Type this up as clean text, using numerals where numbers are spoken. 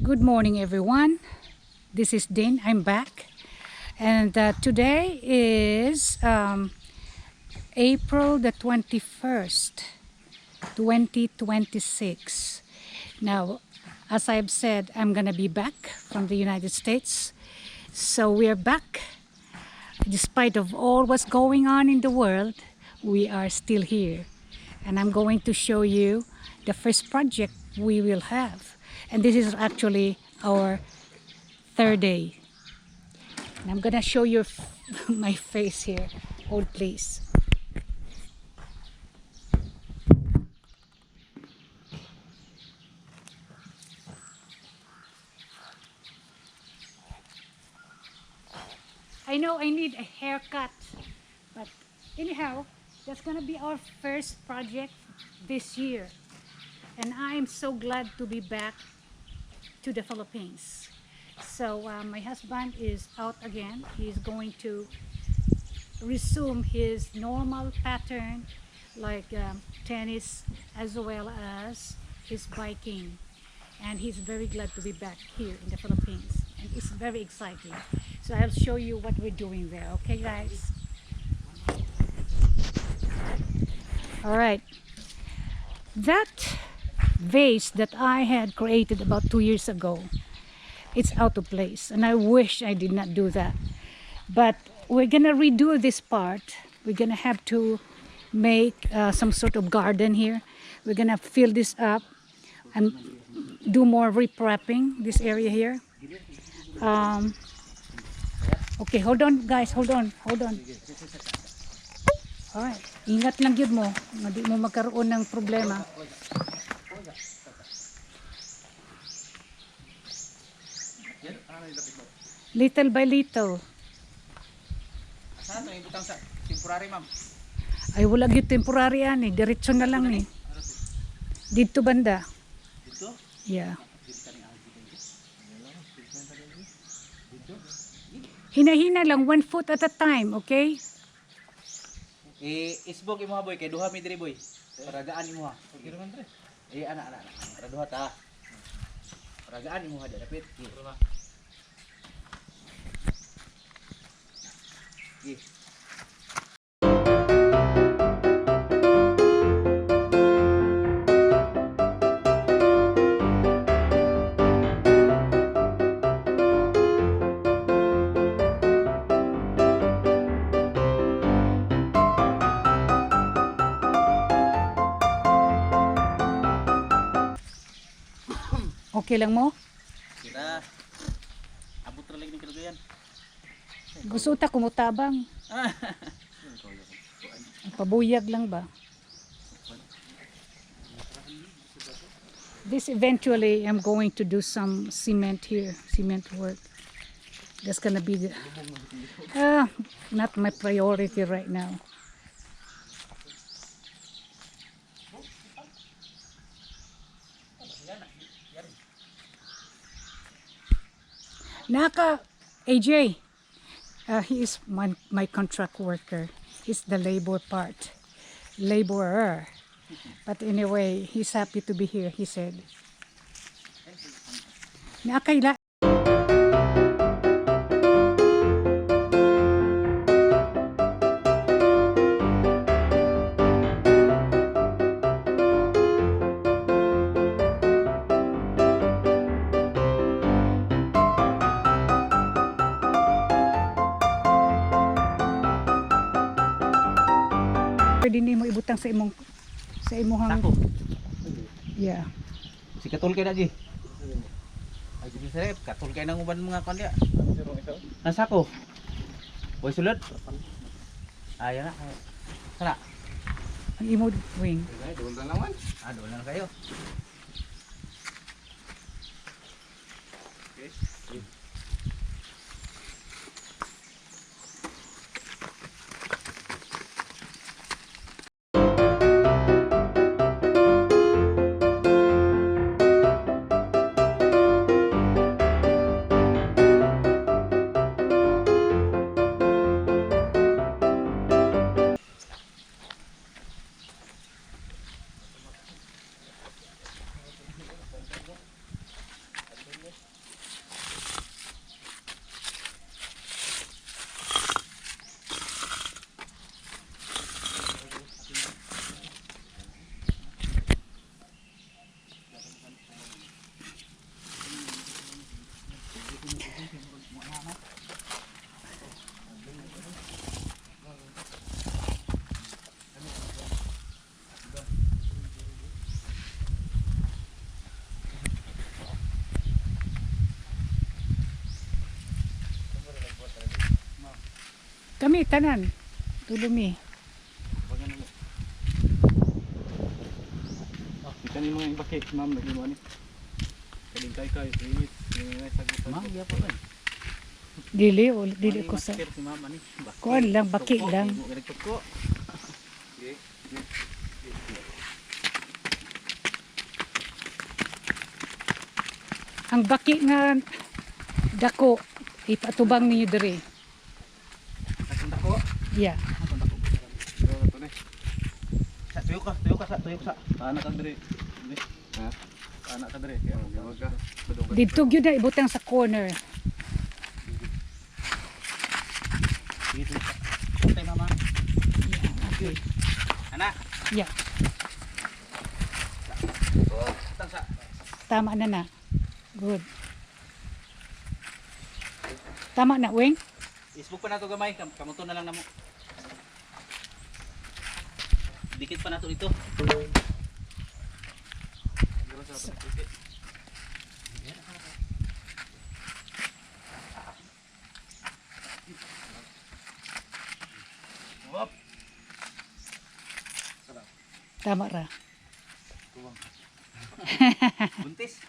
Good morning, everyone. This is Din. I'm back, and today is April the 21st, 2026. Now, as I've said, I'm gonna be back from the United States. So we're back. Despite of all what's going on in the world, we are still here. And I'm going to show you the first project we will have. And this is actually our third day. And I'm gonna show you my face here. Hold please. I know I need a haircut, but anyhow, that's gonna be our first project this year. And I'm so glad to be back to the Philippines. So my husband is out again. He's going to resume his normal pattern like tennis as well as his biking. And he's very glad to be back here in the Philippines. And it's very exciting. So I'll show you what we're doing there. Okay, guys? All right. That vase that I had created about 2 years ago, it's out of place. And I wish I did not do that. But we're gonna redo this part. We're gonna have to make some sort of garden here. We're gonna fill this up and do more reprepping this area here. Okay, hold on guys, hold on. Alright, ingat lang yun mo, hindi mo magkaroon ng problema. Little by little. Saan ito yung butang sa temporary, ma'am? Ay, wala yung temporary yan eh. Diretso na lang eh. Dito banda. Dito? Yeah. Hina-hina lang, 1 foot at a time, okay? Isbog imo ha, boy, kay duha mi diri, boy. Para gaan imo ha. Ana. Para duha ta. Para gaan imo ha, dapat. Okay lang mo? Kira. Abot ra lagi ni kalugayan. Gusto ta kumutabang. Pabuyag lang ba? This eventually I'm going to do some cement here, cement work. That's gonna be the, not my priority right now. Naka AJ, he is my contract worker. He's the laborer. But anyway, he's happy to be here, he said. Nakaila. Pwede nimo ibutang sa imong Tako. Yeah. Si katul kay daji. Ay di sir, katul kay nang uban mga kon dia. Nasa ko. Boy sulod. Ayan na. Sana. Ang imo wing. Doon lang naman. Doon lang kayo. Okay. Lami tanan. Tulumi. Pagano mo. Kita ni mga ibaki, ma'am, naging mo ni. Kaling kay, init. Yung mga sagutan. Ma'am, iya pa ba? Dili ko sa Si ma'am ani. kuan lang, baki lang. Mo ganito ko. Okay. Ang baki nga dako ipatubang ninyo diri. Katunda ko. Yeah. Pero ito ni. Tuyo ka, sa. Anak ka diri. Diri. Ha? Anak ka diri. Kaya gawag ka. Dito gyud na ibutang sa corner. Sige, tuyo ka. Tay mama. Okay. Anak. Yeah. Oh, tang sa. Tama na. Good. Tama na, Weng? Facebook pa nato gamay, kamuto na lang namo. Dikit pa nato ito. Hop. Tama ra. Buntis.